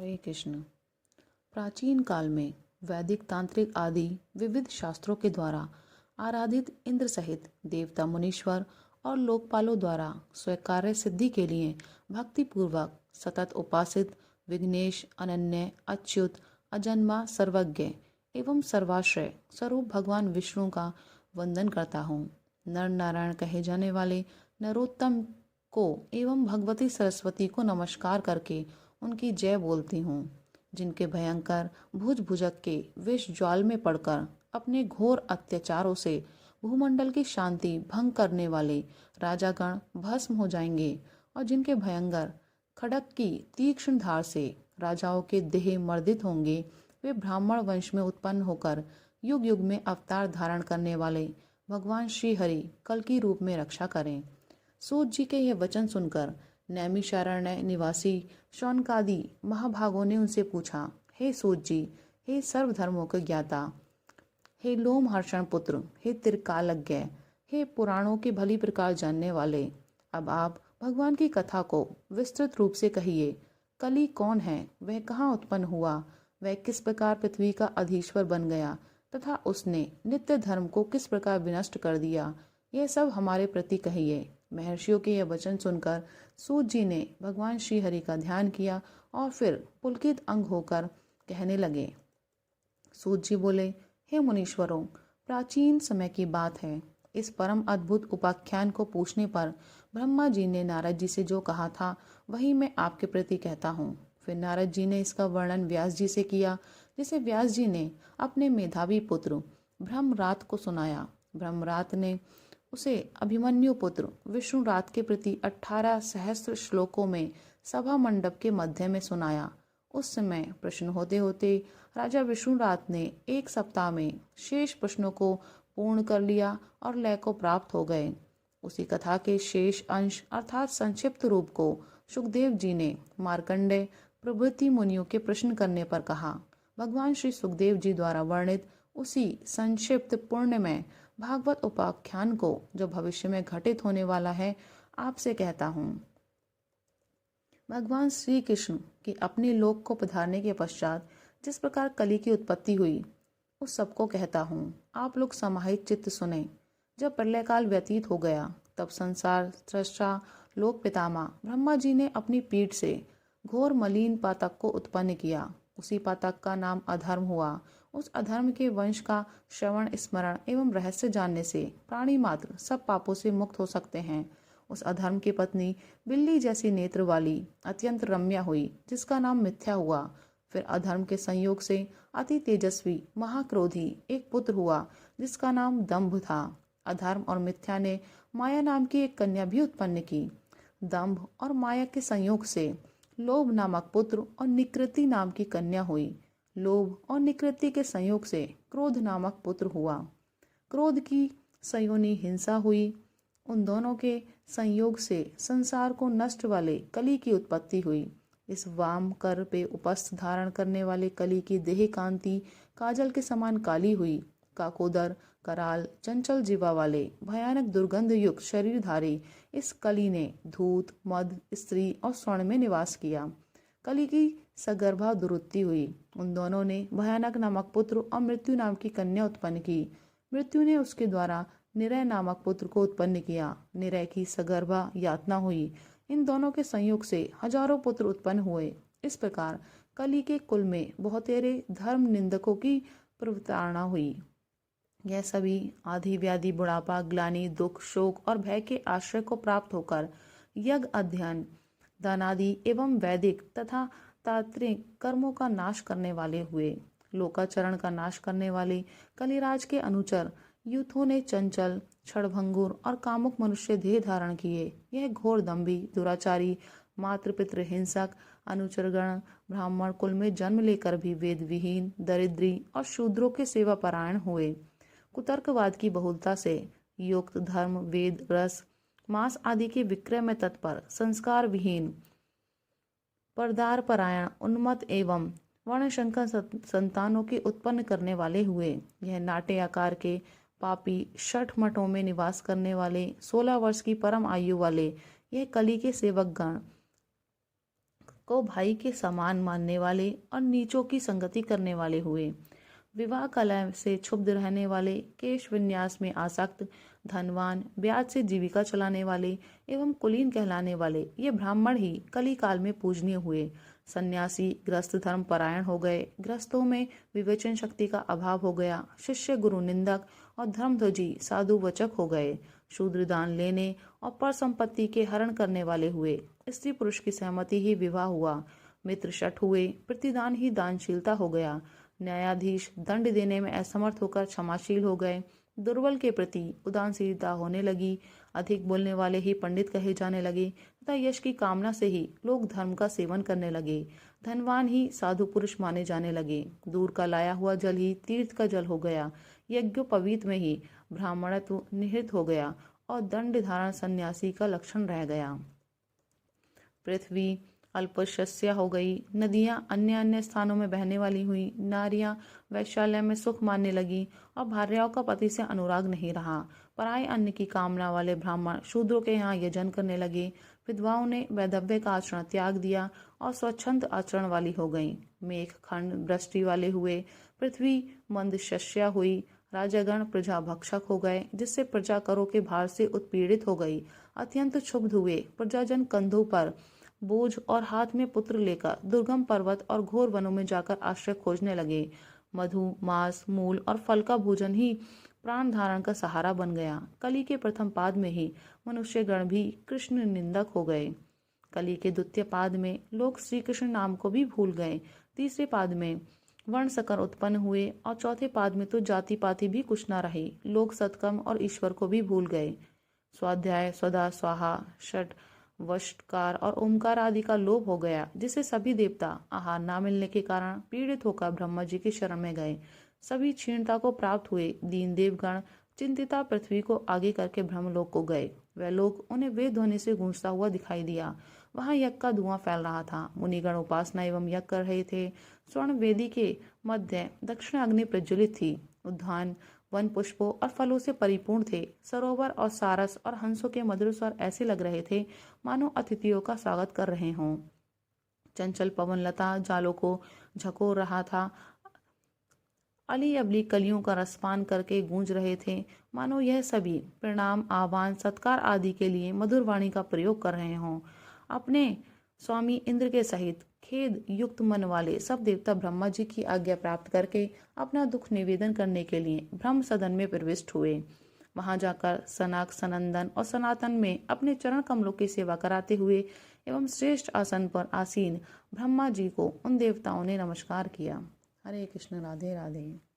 हरे कृष्ण। प्राचीन काल में वैदिक तांत्रिक आदि विविध शास्त्रों के द्वारा आराधित इंद्र सहित देवता मुनीश्वर और लोकपालों द्वारा स्वीकार्य सिद्धि के लिए भक्तिपूर्वक सतत उपासित विघ्नेश अनन्य अच्युत अजन्मा सर्वज्ञ एवं सर्वाश्रय स्वरूप भगवान विष्णु का वंदन करता हूँ। नर नारायण कहे जाने वाले नरोत्तम को एवं भगवती सरस्वती को नमस्कार करके उनकी जय बोलती हूँ, जिनके भयंकर भुज भुजक के विष ज्वाल में पड़कर अपने घोर अत्याचारों से भूमंडल की शांति भंग करने वाले राजागण भस्म हो जाएंगे और जिनके भयंकर खड़ग की तीक्ष्ण धार से राजाओं के देह मर्दित होंगे, वे ब्राह्मण वंश में उत्पन्न होकर युग युग में अवतार धारण करने वाले भगवान श्री हरि कल की रूप में रक्षा करें। सूत जी के यह वचन सुनकर नैमिषारण्य निवासी शौनकादि महाभागों ने उनसे पूछा, हे सूत जी, हे सर्वधर्मों के ज्ञाता, हे लोमहर्षण पुत्र, हे त्रिकालज्ञ, हे पुराणों की भली प्रकार जानने वाले, अब आप भगवान की कथा को विस्तृत रूप से कहिए। कली कौन है, वह कहाँ उत्पन्न हुआ, वह किस प्रकार पृथ्वी का अधीश्वर बन गया तथा उसने नित्य धर्म को किस प्रकार विनष्ट कर दिया, यह सब हमारे प्रति कहिए। महर्षियों के यह वचन सुनकर सूत जी ने भगवान श्री हरि का ध्यान किया और फिर पुलकित अंग होकर कहने लगे। सूत जी बोले, हे मुनीश्वरों, प्राचीन समय की बात है। इस परम अद्भुत उपाख्यान को पूछने पर ब्रह्मा जी ने नारद जी से जो कहा था वही मैं आपके प्रति कहता हूँ। फिर नारद जी ने इसका वर्णन व्यास जी से किया, जिसे व्यास जी ने अपने मेधावी पुत्र ब्रह्मरात को सुनाया। ब्रह्मरात ने उसे अभिमन्यु पुत्र विष्णुरात के प्रति 18 सहस्त्र श्लोकों में सभा मंडप के मध्य में सुनाया। उस समय प्रश्न होते होते राजा विष्णुरात ने एक सप्ताह में शेष प्रश्नों को पूर्ण कर लिया और लय को प्राप्त हो गए। उसी कथा के शेष अंश अर्थात संक्षिप्त रूप को सुखदेव जी ने मार्कंडेय प्रभृति मुनियों के प्रश्न करने पर कहा। भगवान श्री सुखदेव जी द्वारा वर्णित उसी संक्षिप्त पुण्य में भागवत उपाख्यान को, जो भविष्य में घटित होने वाला है, आपसे कहता हूँ। भगवान श्री कृष्ण के अपने लोक को पधारने के पश्चात जिस प्रकार कली की उत्पत्ति हुई, उस सबको कहता हूँ। आप लोग समाहित चित्त सुने। जब प्रलय काल व्यतीत हो गया, तब संसार सृष्टा लोक पितामह ब्रह्मा जी ने अपनी पीठ से घोर मलिन पातक को उत्पन्न किया। उसी पातक का नाम अधर्म हुआ। उस अधर्म के वंश का श्रवण स्मरण एवं रहस्य जानने से प्राणी मात्र सब पापों से मुक्त हो सकते हैं। उस अधर्म की पत्नी बिल्ली जैसी नेत्र वाली अत्यंत रम्या हुई, जिसका नाम मिथ्या हुआ। फिर अधर्म के संयोग से अति तेजस्वी महाक्रोधी एक पुत्र हुआ, जिसका नाम दंभ था। अधर्म और मिथ्या ने माया नाम की एक कन्या भी उत्पन्न की। दंभ और माया के संयोग से लोभ नामक पुत्र और निकृति नाम की कन्या हुई। लोभ और निकृति के संयोग से क्रोध नामक पुत्र हुआ। क्रोध की संयोनी हिंसा हुई। उन दोनों के संयोग से संसार को नष्ट वाले कली की उत्पत्ति हुई। इस वाम कर पे उपस्थ धारण करने वाले कली की देह कांति काजल के समान काली हुई। काकोदर कराल चंचल जीवा वाले भयानक दुर्गंध युक्त शरीरधारी इस कली ने धूत मद स्त्री और स्वर्ण में निवास किया। कली की सगर्भा दुरुत्ति हुई। उन दोनों ने भयानक नामक पुत्र और मृत्यु नाम की कन्या उत्पन्न की। मृत्यु ने उसके द्वारा निरय नामक पुत्र को उत्पन्न किया। निरय की सगर्भा यातना हुई। इन दोनों के संयोग से हजारों पुत्र उत्पन्न हुए। इस प्रकार कली के कुल में बहुतेरे धर्म निंदकों की प्रवतारणा हुई। यह सभी आधि व्याधि बुढ़ापा ग्लानि दुख शोक और भय के आश्रय को प्राप्त होकर यज्ञ अध्ययन दानादि एवं वैदिक तथा तांत्रिक कर्मों का नाश करने वाले हुए। लोकाचरण का नाश करने वाले कलिराज के अनुचर यूथों ने चंचल क्षणभंगुर और कामुक मनुष्य देह धारण किए। यह घोर दंभी दुराचारी मातृपितृ हिंसक अनुचरगण ब्राह्मण कुल में जन्म लेकर भी वेद विहीन दरिद्री और शूद्रों के सेवा परायण हुए। कुतर्कवाद की बहुलता से युक्त धर्म वेद रस मांस आदि के विक्रय में तत्पर संस्कार विहीन परदार परायण उन्मत्त एवं वर्णशंकर संतानों के उत्पन्न करने वाले हुए। यह नाट्य आकार के पापी 60 मठों में निवास करने वाले 16 वर्ष की परम आयु वाले यह कली के सेवक गण को भाई के समान मानने वाले और नीचों की संगति करने वाले हुए। विवाह कला से क्षुब्ध रहने वाले, केश विन्यास में आसक्त, धनवान, ब्याज से जीविका चलाने वाले एवं कुलीन कहलाने वाले ये ब्राह्मण ही कली काल में पूजनीय हुए। सन्यासी गृहस्थ धर्म परायण हो गए, गृहस्थों में विवेचन शक्ति का अभाव हो गया, शिष्य गुरु निंदक और धर्मध्वजी साधु वचक हो गए, शूद्र दान लेने और पर संपत्ति के हरण करने वाले हुए, स्त्री पुरुष की सहमति ही विवाह हुआ, मित्र शठ हुए, प्रतिदान ही दानशीलता हो गया, न्यायाधीश दंड देने में असमर्थ होकर क्षमाशील हो गए, दुर्बल के प्रति उदासीनता होने लगी, अधिक बोलने वाले ही पंडित कहे जाने लगे तथा यश की कामना से ही लोग धर्म का सेवन करने लगे, धनवान ही साधु पुरुष माने जाने लगे, दूर का लाया हुआ जल ही तीर्थ का जल हो गया, यज्ञोपवीत में ही ब्राह्मणत्व निहित हो गया और दंड धारण सन्यासी का लक्षण रह गया। पृथ्वी अल्पशस्या हो गई, नदियां अन्य अन्य स्थानों में बहने वाली हुई, नारियां वैश्यालय में सुख मानने लगी और भार्याओं का पति से अनुराग नहीं रहा, पराये अन्न की कामना वाले ब्राह्मण शूद्रों के यहाँ यजन करने लगे, विधवाओं ने वैधव्य का आचरण त्याग दिया और स्वच्छंद आचरण वाली हो गईं, मेघ खंड वृष्टि वाले हुए, पृथ्वी मंदशस्या हुई, राजागण प्रजा भक्षक हो गए, जिससे प्रजा करों के भार से उत्पीड़ित हो गई, अत्यंत क्षुब्ध हुए, प्रजाजन कंधों पर बोझ और हाथ में पुत्र लेकर दुर्गम पर्वत और घोर वनों में जाकर आश्रय खोजने लगे, मधु मांस मूल और फल का भोजन ही प्राण धारण का सहारा बन गया। कली के प्रथम पाद में ही मनुष्य गण भी कृष्ण निंदक हो गए, कली के द्वितीय पाद में लोग श्री कृष्ण नाम को भी भूल गए, तीसरे पाद में वर्ण सकर उत्पन्न हुए और चौथे पाद में तो जाति पाति भी कुछ न रही, लोग सत्कर्म और ईश्वर को भी भूल गए। स्वाध्याय स्वधा स्वाहा षट वष्टकार और ओमकार आदि का लोप हो गया, जिससे सभी देवता आहार न मिलने के कारण पीड़ित होकर ब्रह्मा जी की शरण में गए। सभी क्षीणता को प्राप्त हुए दीन देवगण चिंतिता पृथ्वी को आगे करके ब्रह्मलोक को गए। वह लोग उन्हें वेद ध्वनि से गूंजता हुआ दिखाई दिया। वहां यज्ञ का धुआं फैल रहा था, मुनिगण उपासना एवं यज्ञ कर रहे थे। स्वर्ण वेदी के मध्य दक्षिण अग्नि प्रज्वलित थी। उद्यान वन पुष्पों और फलों से परिपूर्ण थे। सरोवर और सारस और हंसों के मधुर स्वर ऐसे लग रहे थे मानो अतिथियों का स्वागत कर रहे हों। चंचल पवन लता जालों को झकोर रहा था। अली अबली कलियों का रसपान करके गूंज रहे थे, मानो यह सभी प्रणाम आह्वान सत्कार आदि के लिए मधुर वाणी का प्रयोग कर रहे हों। अपने स्वामी इंद्र के सहित खेद युक्त मन वाले सब देवता ब्रह्मा जी की आज्ञा प्राप्त करके अपना दुख निवेदन करने के लिए ब्रह्म सदन में प्रविष्ट हुए। वहां जाकर सनक सनंदन और सनातन में अपने चरण कमलों की सेवा कराते हुए एवं श्रेष्ठ आसन पर आसीन ब्रह्मा जी को उन देवताओं ने नमस्कार किया। हरे कृष्ण, राधे राधे।